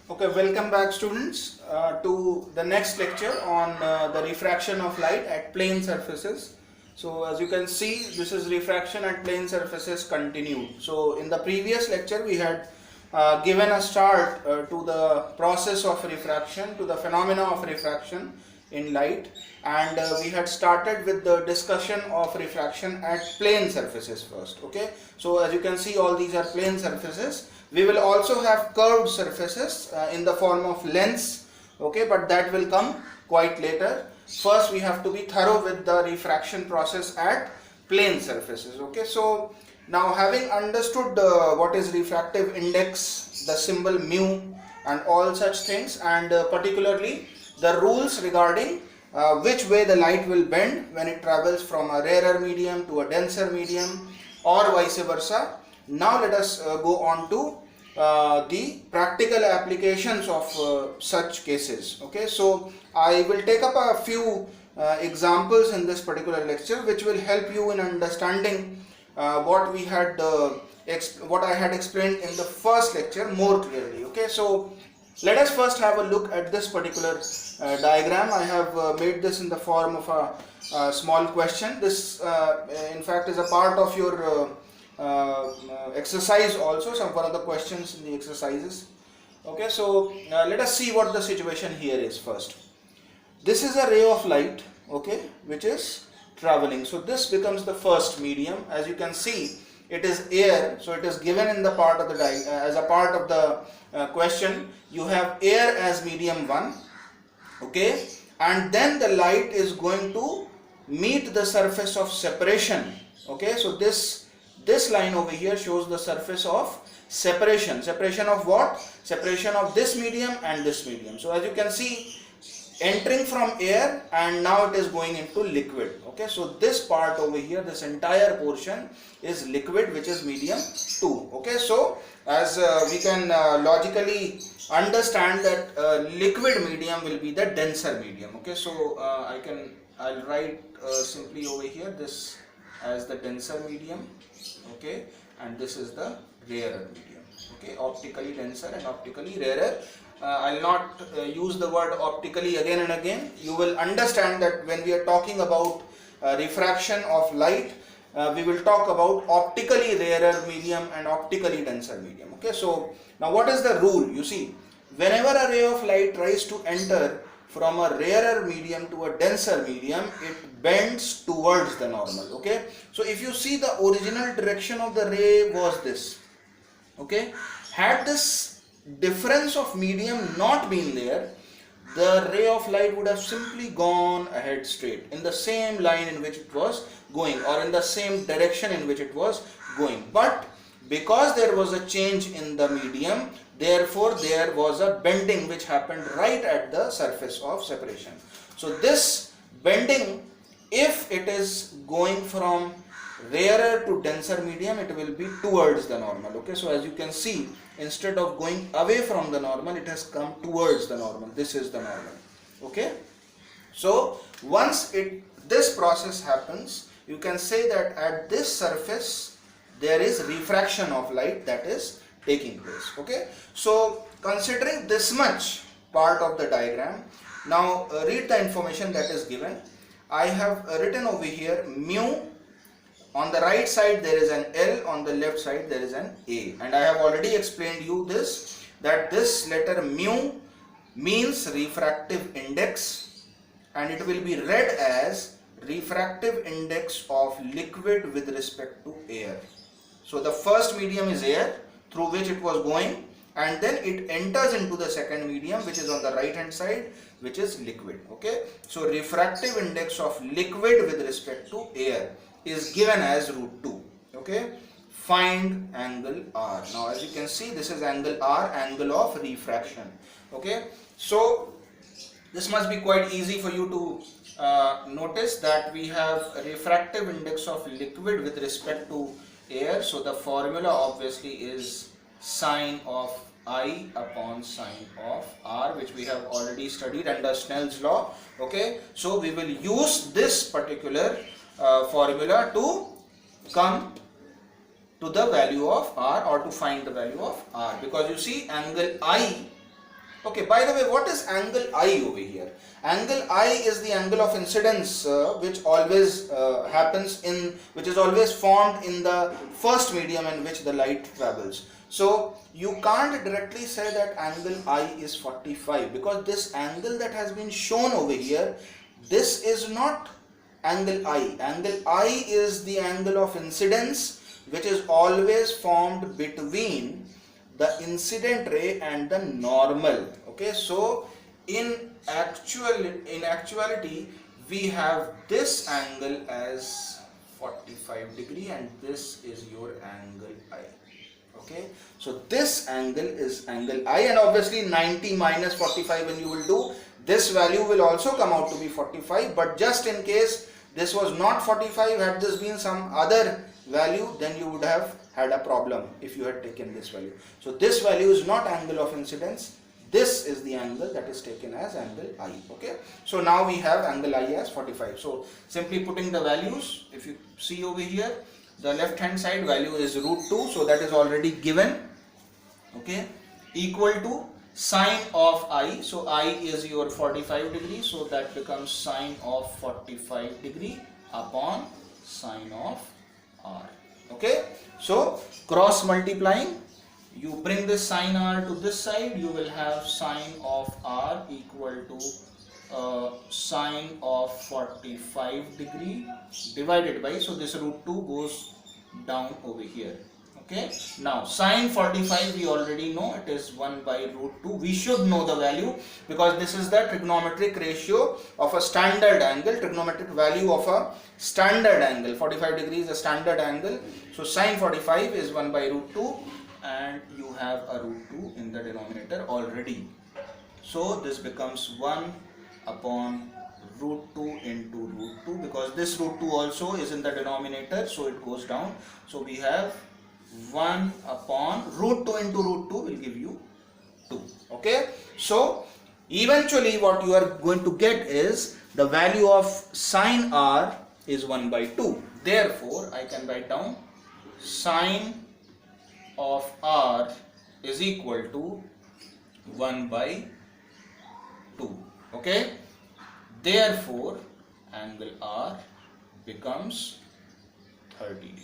Okay, welcome back students to the next lecture on the refraction of light at plane surfaces. So as you can see, this is refraction at plane surfaces continued. So in the previous lecture we had given a start to the process of refraction, to the phenomena of refraction in light, and we had started with the discussion of refraction at plane surfaces first. Okay, so as you can see, all these are plane surfaces. We will also have curved surfaces in the form of lens, okay, but that will come quite later. First we have to be thorough with the refraction process at plane surfaces. Okay, so now having understood what is refractive index, the symbol mu and all such things, and particularly the rules regarding which way the light will bend when it travels from a rarer medium to a denser medium or vice versa. Now let us go on to the practical applications of such cases. Okay, so I will take up a few examples in this particular lecture which will help you in understanding what I had explained in the first lecture more clearly. Okay, so let us first have a look at this particular diagram. I have made this in the form of a small question. This in fact is a part of your exercise also, one of the questions in the exercises. Okay, so let us see what the situation here is first. This is a ray of light, okay, which is traveling. So this becomes the first medium. As you can see, it is air, so it is given in the part of the as a part of the question. You have air as medium 1, okay, and then the light is going to meet the surface of separation. Okay, so this line over here shows the surface of separation. Separation of what? Separation of this medium and this medium. So as you can see, entering from air and now it is going into liquid. Okay, so this part over here, this entire portion is liquid, which is medium 2. Okay, so as we can logically understand that liquid medium will be the denser medium. Okay, so I'll write simply over here this as the denser medium. Okay, and this is the rarer medium. Okay, optically denser and optically rarer. I'll not use the word optically again and again. You will understand that when we are talking about refraction of light, we will talk about optically rarer medium and optically denser medium. Okay, so now what is the rule? You see, whenever a ray of light tries to enter from a rarer medium to a denser medium, it bends towards the normal. Okay, so if you see, the original direction of the ray was this. Okay, had this difference of medium not been there, the ray of light would have simply gone ahead straight in the same line in which it was going, or in the same direction in which it was going. But because there was a change in the medium, therefore there was a bending which happened right at the surface of separation. So this bending, if it is going from rarer to denser medium, it will be towards the normal. Okay, so as you can see, instead of going away from the normal, it has come towards the normal. This is the normal. Okay, so once this process happens, you can say that at this surface there is refraction of light that is taking place. Okay, so considering this much part of the diagram, now read the information that is given. I have written over here mu. On the right side there is an L, on the left side there is an A, and I have already explained you this, that this letter mu means refractive index, and it will be read as refractive index of liquid with respect to air. So the first medium is air through which it was going, and then it enters into the second medium, which is on the right hand side, which is liquid. Okay, so refractive index of liquid with respect to air is given as √2. Okay, find angle R. Now as you can see, this is angle R, angle of refraction. Okay, so this must be quite easy for you to notice that we have a refractive index of liquid with respect to air. So the formula obviously is sine of I upon sine of R, which we have already studied under Snell's law. Okay, so we will use this particular formula to come to the value of R, or to find the value of R, because you see, angle I Okay, by the way, what is angle I over here? Angle I is the angle of incidence which always which is always formed in the first medium in which the light travels. So you can't directly say that angle I is 45 because this angle that has been shown over here, this is not angle I. Angle I is the angle of incidence which is always formed between the incident ray and the normal. Okay, so in actuality we have this angle as 45 degree and this is your angle I. Okay, so this angle is angle I, and obviously 90 minus 45 when you will do, this value will also come out to be 45, but just in case this was not 45, had this been some other value, then you would have had a problem if you had taken this value. So this value is not angle of incidence, this is the angle that is taken as angle I. Okay, so now we have angle I as 45. So simply putting the values, if you see over here, the left hand side value is √2, so that is already given. Okay, equal to sine of I, so I is your 45 degree, so that becomes sine of 45 degree upon sine of R. Okay, so cross multiplying, you bring this sine R to this side, you will have sine of R equal to sine of 45 degree divided by, so this √2 goes down over here. Okay, now sine 45 we already know, it is 1 by √2. We should know the value because this is the trigonometric ratio of a standard angle, trigonometric value of a standard angle. 45 degrees is a standard angle, so sine 45 is 1 by √2 and you have a √2 in the denominator already. So this becomes 1 upon √2 into √2, because this √2 also is in the denominator, so it goes down. So we have 1 upon √2 into √2 will give you 2. Okay, so eventually what you are going to get is the value of sine R is 1 by 2. Therefore I can write down sine of R is equal to 1 by 2. Okay, therefore angle R becomes 30 degree.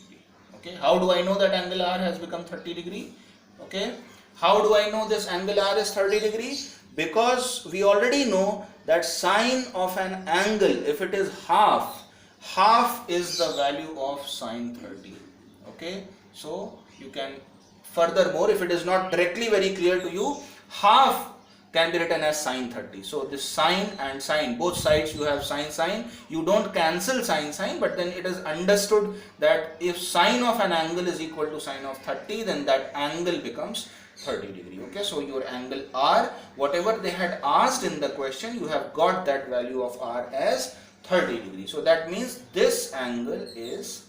Okay, how do I know that angle R has become 30 degree? Okay, how do I know this angle R is 30 degree? Because we already know that sine of an angle, if it is half is the value of sine 30. Okay, so you can furthermore, if it is not directly very clear to you, half can be written as sine 30. So this sine and sine, both sides you have sine, you don't cancel sine, but then it is understood that if sine of an angle is equal to sine of 30, then that angle becomes 30 degree. Okay, so your angle R, whatever they had asked in the question, you have got that value of R as 30 degree. So that means this angle is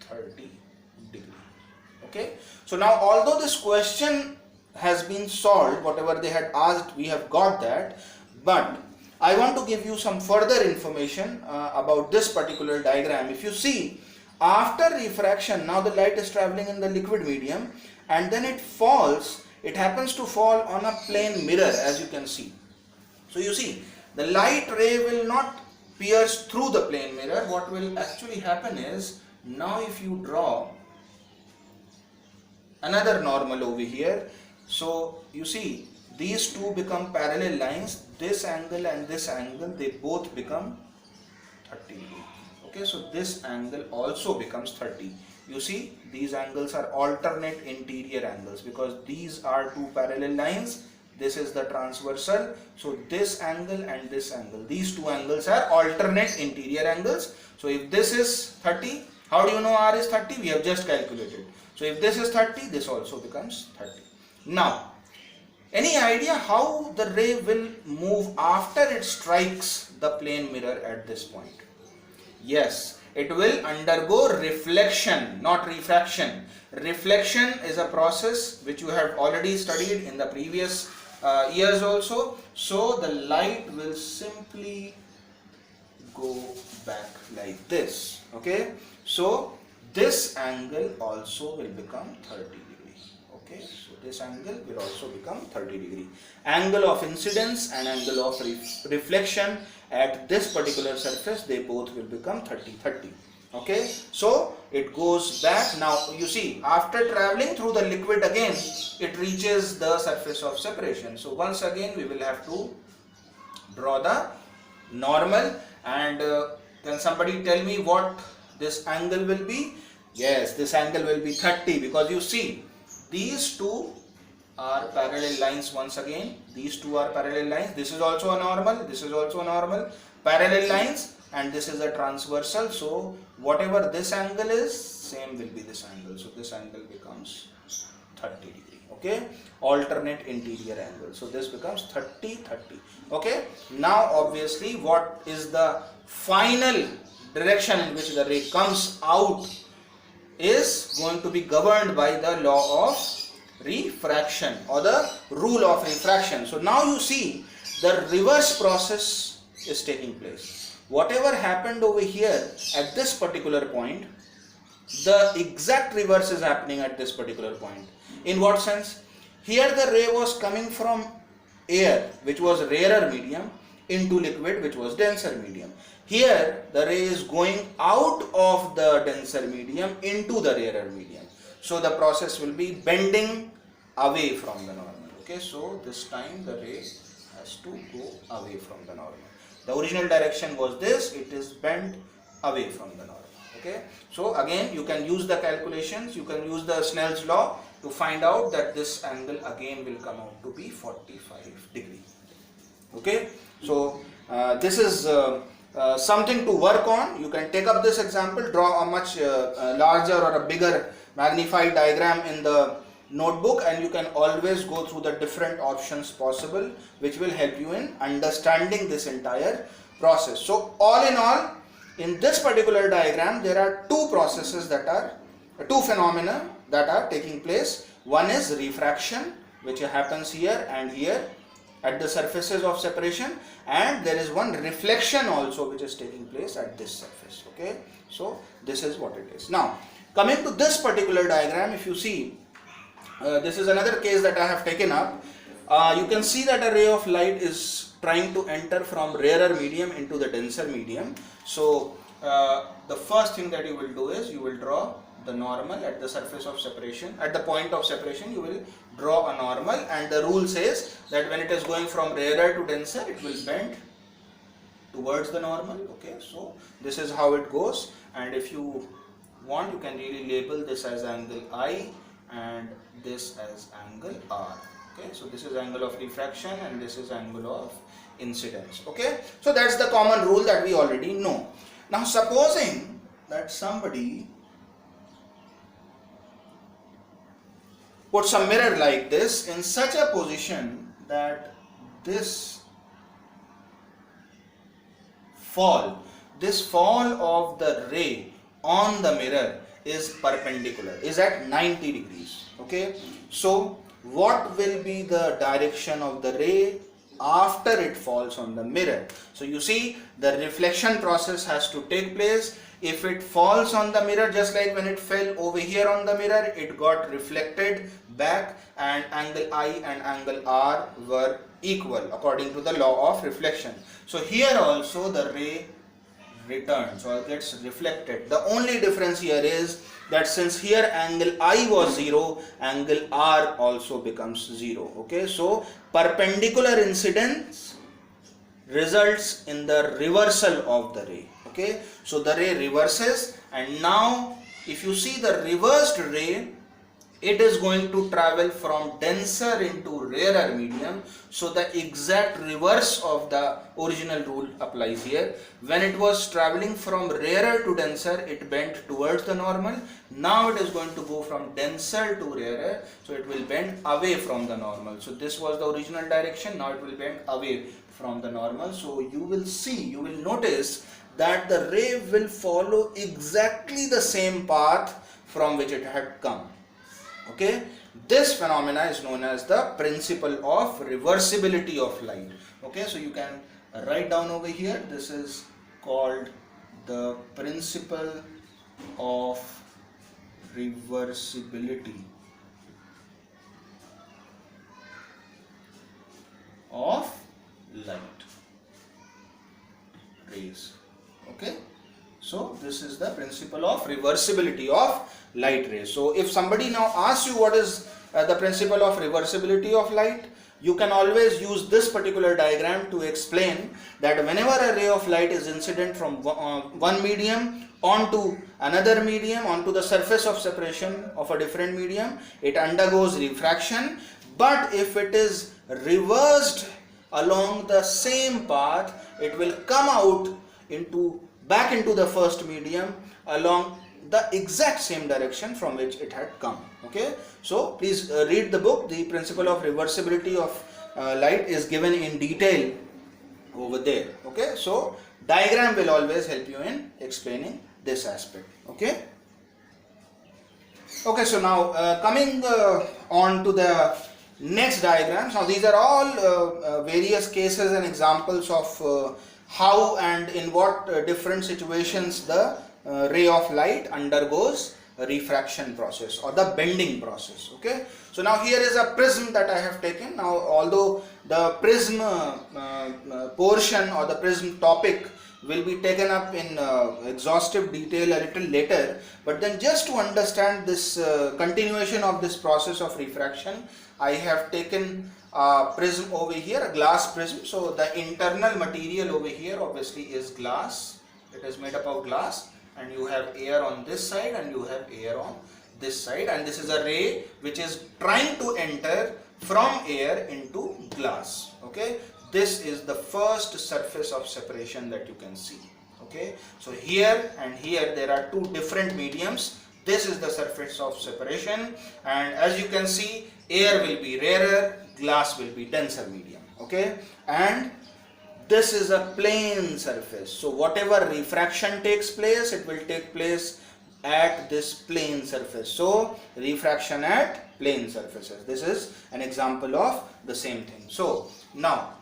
30 degree. Okay, so now although this question has been solved, whatever they had asked we have got that, but I want to give you some further information about this particular diagram. If you see, after refraction, now the light is traveling in the liquid medium and then it falls, it happens to fall on a plane mirror, as you can see. So you see, the light ray will not pierce through the plane mirror. What will actually happen is, now if you draw another normal over here, so you see these two become parallel lines, this angle and this angle, they both become 30 degree. Okay, so this angle also becomes 30. You see, these angles are alternate interior angles because these are two parallel lines, this is the transversal, so this angle and this angle, these two angles are alternate interior angles. So if this is 30, how do you know R is 30? We have just calculated. So if this is 30, this also becomes 30. Now, any idea how the ray will move after it strikes the plane mirror at this point? Yes, it will undergo reflection, not refraction. Reflection is a process which you have already studied in the previous years also. So the light will simply go back like this. Okay, so this angle also will become 30 degree. Okay, so this angle will also become 30 degree. Angle of incidence and angle of reflection at this particular surface, they both will become 30. Okay, so it goes back. Now you see, after traveling through the liquid again, it reaches the surface of separation. So once again we will have to draw the normal, and can somebody tell me what this angle will be? Yes, this angle will be 30, because you see these two are parallel lines. Once again, these two are parallel lines. This is also a normal, this is also a normal, parallel lines, and this is a transversal. So whatever this angle is, same will be this angle. So this angle becomes 30 degree. Okay, alternate interior angle. So this becomes 30. Okay, now obviously what is the final direction in which the ray comes out is going to be governed by the law of refraction or the rule of refraction. So now you see the reverse process is taking place. Whatever happened over here at this particular point, the exact reverse is happening at this particular point. In what sense? Here the ray was coming from air, which was rarer medium, into liquid, which was denser medium. Here the ray is going out of the denser medium into the rarer medium. So the process will be bending away from the normal. Okay, so this time the ray has to go away from the normal. The original direction was this, it is bent away from the normal. Okay, so again you can use the calculations, you can use the Snell's law to find out that this angle again will come out to be 45 degree. Okay, so this is something to work on. You can take up this example, draw a much larger or a bigger magnified diagram in the notebook, and you can always go through the different options possible, which will help you in understanding this entire process. So all in all, in this particular diagram, there are two processes that are, two phenomena that are taking place. One is refraction, which happens here and here at the surfaces of separation, and there is one reflection also which is taking place at this surface. Okay, so this is what it is. Now coming to this particular diagram, if you see, this is another case that I have taken up. You can see that a ray of light is trying to enter from rarer medium into the denser medium. So the first thing that you will do is you will draw the normal at the surface of separation. At the point of separation you will draw a normal, and the rule says that when it is going from rarer to denser, it will bend towards the normal. Okay, so this is how it goes, and if you want, you can really label this as angle I and this as angle R. Okay, so this is angle of refraction and this is angle of incidence. Okay, so that's the common rule that we already know. Now supposing that somebody puts a mirror like this in such a position that this fall of the ray on the mirror is perpendicular, is at 90 degrees. Okay, so what will be the direction of the ray after it falls on the mirror? So you see, the reflection process has to take place. If it falls on the mirror, just like when it fell over here on the mirror, it got reflected back, and angle I and angle R were equal according to the law of reflection. So here also the ray returns or gets reflected. The only difference here is that since here angle I was 0, angle R also becomes 0. Okay, so perpendicular incidence results in the reversal of the ray. Okay, so the ray reverses, and now if you see the reversed ray, it is going to travel from denser into rarer medium. So the exact reverse of the original rule applies here. When it was traveling from rarer to denser, it bent towards the normal. Now it is going to go from denser to rarer, so it will bend away from the normal. So this was the original direction, now it will bend away from the normal. So you will see, you will notice that the ray will follow exactly the same path from which it had come. Okay, this phenomena is known as the principle of reversibility of light. Okay, so you can write down over here, this is called the principle of reversibility phase. Okay, so this is the principle of reversibility of light rays. So if somebody now asks you what is the principle of reversibility of light, you can always use this particular diagram to explain that whenever a ray of light is incident from one medium onto another medium, onto the surface of separation of a different medium, it undergoes refraction. But if it is reversed along the same path, it will come out back into the first medium along the exact same direction from which it had come. Okay, so please read the book. The principle of reversibility of light is given in detail over there. Okay, so diagram will always help you in explaining this aspect. Okay, so now coming on to the next diagrams. Now these are all various cases and examples of how and in what different situations the ray of light undergoes a refraction process or the bending process. Okay, so now here is a prism that I have taken. Now although the prism portion or the prism topic will be taken up in exhaustive detail a little later, but then just to understand this continuation of this process of refraction, I have taken a prism over here, a glass prism. So the internal material over here obviously is glass. It is made up of glass, and you have air on this side and you have air on this side, and this is a ray which is trying to enter from air into glass. Okay, this is the first surface of separation that you can see. Okay, so here and here there are two different mediums. This is the surface of separation, and as you can see, air will be rarer, glass will be denser medium. Okay, and this is a plane surface. So whatever refraction takes place, it will take place at this plane surface. So refraction at plane surfaces. This is an example of the same thing. So now,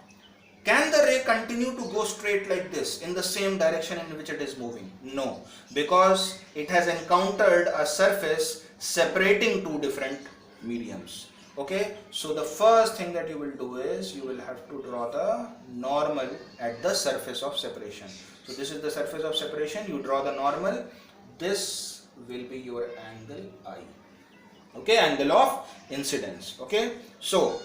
can the ray continue to go straight like this in the same direction in which it is moving? No, because it has encountered a surface separating two different mediums. Okay, so the first thing that you will do is you will have to draw the normal at the surface of separation. So this is the surface of separation. You draw the normal. This will be your angle I. Okay, angle of incidence. Okay, so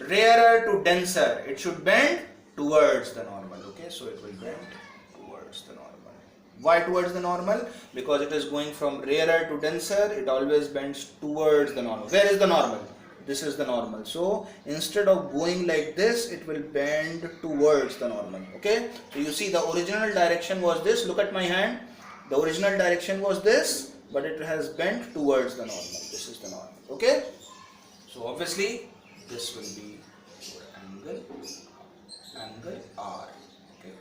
rarer to denser, it should bend towards the normal. Okay, so it will bend towards the normal. Why towards the normal? Because it is going from rarer to denser, it always bends towards the normal. Where is the normal? This is the normal. So instead of going like this, it will bend towards the normal. Okay, so you see the original direction was this. Look at my hand. The original direction was this, but it has bent towards the normal. This is the normal. Okay, so obviously this will be your angle R. Okay,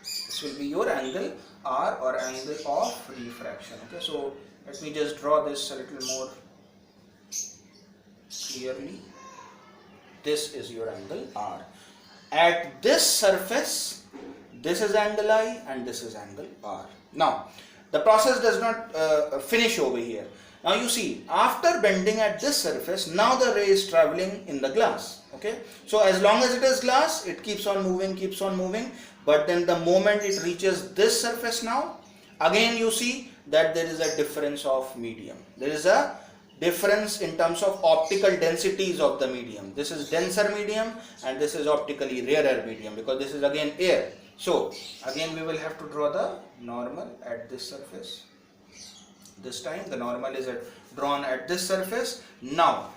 this will be your angle R or angle of refraction. Okay, so let me just draw this a little more clearly. This is your angle R. At this surface, this is angle I and this is angle R. Now, the process does not finish over here. Now you see, after bending at this surface, now the ray is traveling in the glass. Okay, so as long as it is glass, it keeps on moving, but then the moment it reaches this surface now, again you see that there is a difference of medium. There is a difference in terms of optical densities of the medium. This is denser medium and this is optically rarer medium, because this is again air. So again we will have to draw the normal at this surface. This time the normal is drawn at this surface. Now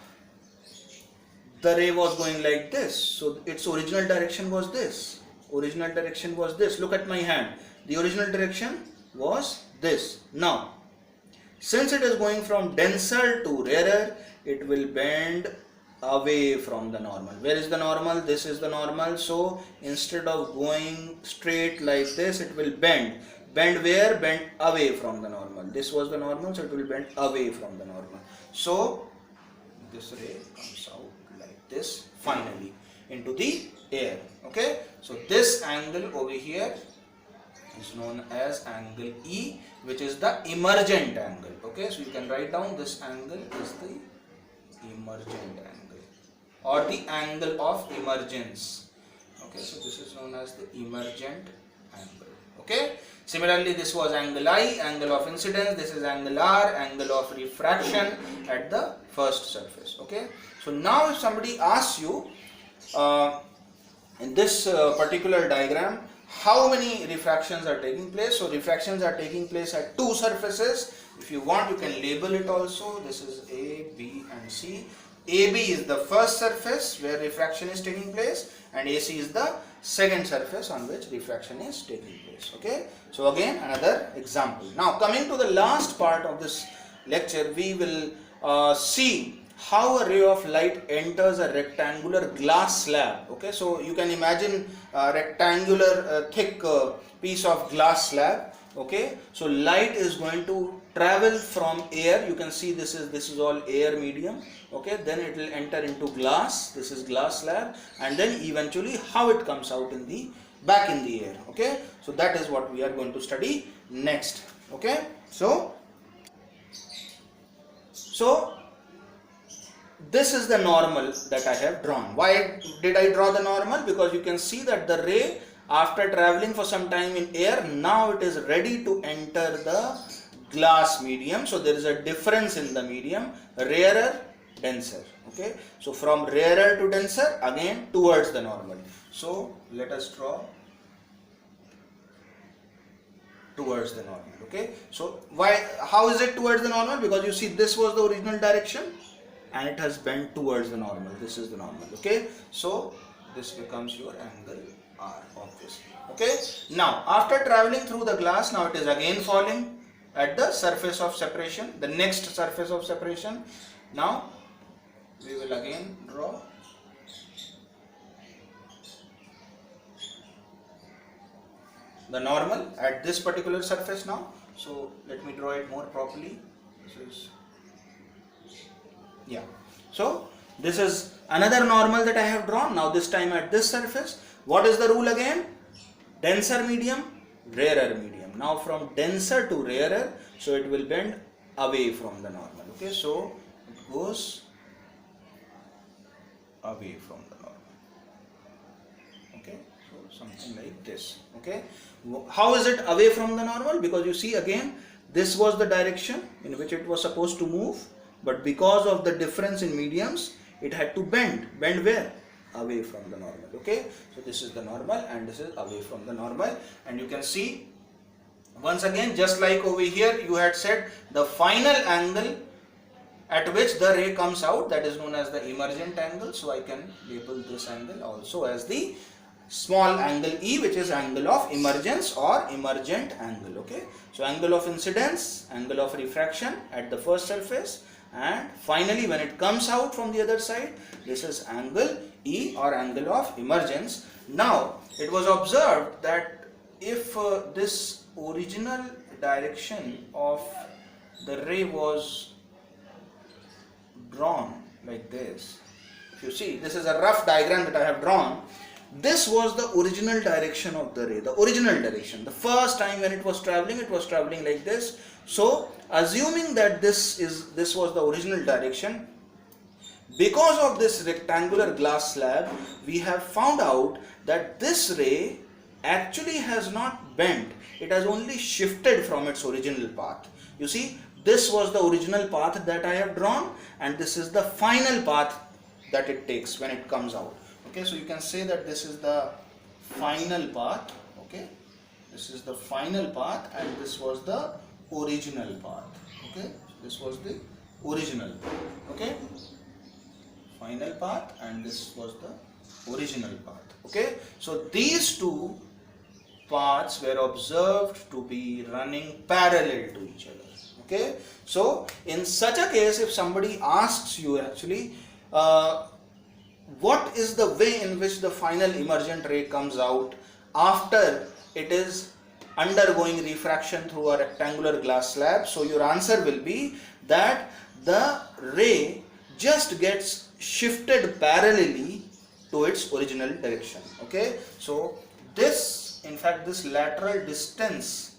the ray was going like this, so its original direction was this. Look at my hand. The original direction was this. Now since it is going from denser to rarer, it will bend away from the normal. Where is the normal? This is the normal. So instead of going straight like this, it will bend. Bend where? Bend away from the normal. This was the normal, so it will bend away from the normal. So this ray comes out like this finally into the air. Okay, so this angle over here is known as angle E, which is the emergent angle. Okay, so you can write down this angle is the emergent angle or the angle of emergence. Okay, so this is known as the emergent angle. Okay. Similarly, this was angle I, angle of incidence. This is angle R, angle of refraction at the first surface. Okay. So now if somebody asks you in this particular diagram, how many refractions are taking place? So refractions are taking place at two surfaces. If you want, you can label it also. This is A, B and C. AB is the first surface where refraction is taking place, and AC is the second surface on which refraction is taking place. Okay. So again, another example. Now coming to the last part of this lecture, we will see how a ray of light enters a rectangular glass slab. Okay, so you can imagine a rectangular thick piece of glass slab. Okay, so light is going to travel from air. You can see this is all air medium. Okay, then it will enter into glass. This is glass slab, and then eventually how it comes out in the back in the air. Okay, so that is what we are going to study next. Okay, so this is the normal that I have drawn. Why did I draw the normal? Because you can see that the ray, after traveling for some time in air, now it is ready to enter the glass medium. So there is a difference in the medium, rarer, denser. Okay, so from rarer to denser, again towards the normal. So let us draw towards the normal. Okay, so how is it towards the normal? Because you see this was the original direction and it has bent towards the normal. This is the normal. Okay, so this becomes your angle R, obviously. Okay, now after traveling through the glass, now it is again falling at the surface of separation, the next surface of separation. Now we will again draw the normal at this particular surface now. So let me draw it more properly. So this is another normal that I have drawn. Now this time at this surface. What is the rule again? Denser medium, rarer medium. Now from denser to rarer, so it will bend away from the normal. Okay, so it goes away from the normal. Okay, so something like this. Okay, how is it away from the normal? Because you see again, this was the direction in which it was supposed to move, but because of the difference in mediums, it had to bend. Bend where? Away from the normal. Okay, so this is the normal and this is away from the normal. And you can see once again, just like over here you had said, the final angle at which the ray comes out, that is known as the emergent angle. So I can label this angle also as the small angle E, which is angle of emergence or emergent angle. Okay, so angle of incidence, angle of refraction at the first surface, and finally when it comes out from the other side, this is angle E or angle of emergence. Now it was observed that if this original direction of the ray was drawn like this, if you see, this is a rough diagram that I have drawn. This was the original direction of the ray, the original direction. The first time when it was traveling like this. So assuming that this was the original direction, because of this rectangular glass slab, we have found out that this ray actually has not bent. It has only shifted from its original path. You see, this was the original path that I have drawn, and this is the final path that it takes when it comes out. Okay, so you can say that this is the final path. Okay, this is the final path and this was the original path. Okay, this was the original path. Okay, final path and this was the original path. Okay, so these two paths were observed to be running parallel to each other. Okay, so in such a case, if somebody asks you actually what is the way in which the final emergent ray comes out after it is undergoing refraction through a rectangular glass slab, so your answer will be that the ray just gets shifted parallelly to its original direction. Okay, so this, in fact, this lateral distance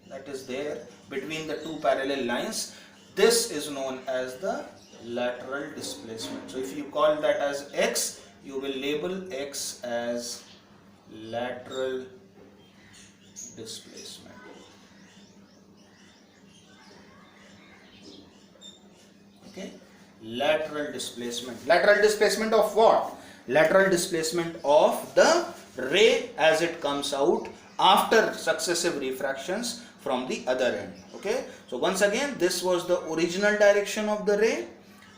that is there between the two parallel lines, this is known as the lateral displacement. So if you call that as x, you will label x as lateral displacement. Okay, lateral displacement. Lateral displacement of what? Lateral displacement of the ray as it comes out after successive refractions from the other end. Okay, so once again, this was the original direction of the ray,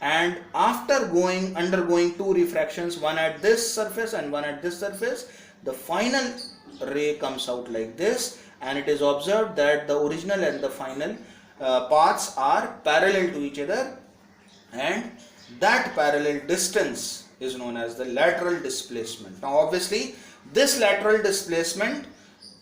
and after undergoing two refractions, one at this surface and one at this surface, the final ray comes out like this, and it is observed that the original and the final paths are parallel to each other, and that parallel distance is known as the lateral displacement. Now obviously this lateral displacement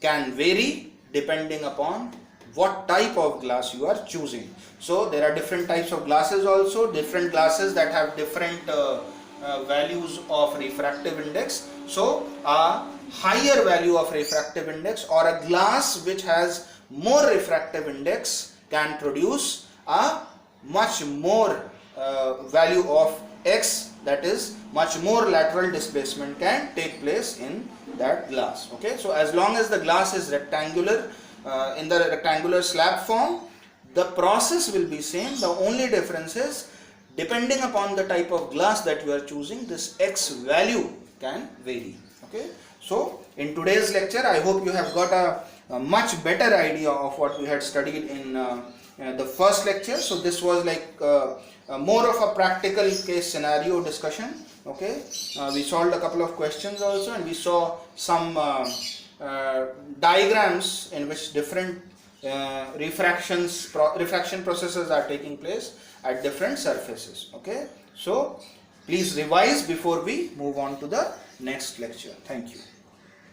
can vary depending upon what type of glass you are choosing. So there are different types of glasses also, different glasses that have different values of refractive index. So a higher value of refractive index or a glass which has more refractive index can produce a much more value of X, that is much more lateral displacement can take place in that glass. Okay, so as long as the glass is rectangular, in the rectangular slab form, the process will be same. The only difference is depending upon the type of glass that you are choosing, this X value can vary. Okay, so in today's lecture I hope you have got a much better idea of what we had studied in the first lecture. So this was like more of a practical case scenario discussion. Okay, we solved a couple of questions also, and we saw some diagrams in which different refraction processes are taking place at different surfaces. Okay, so please revise before we move on to the next lecture. Thank you.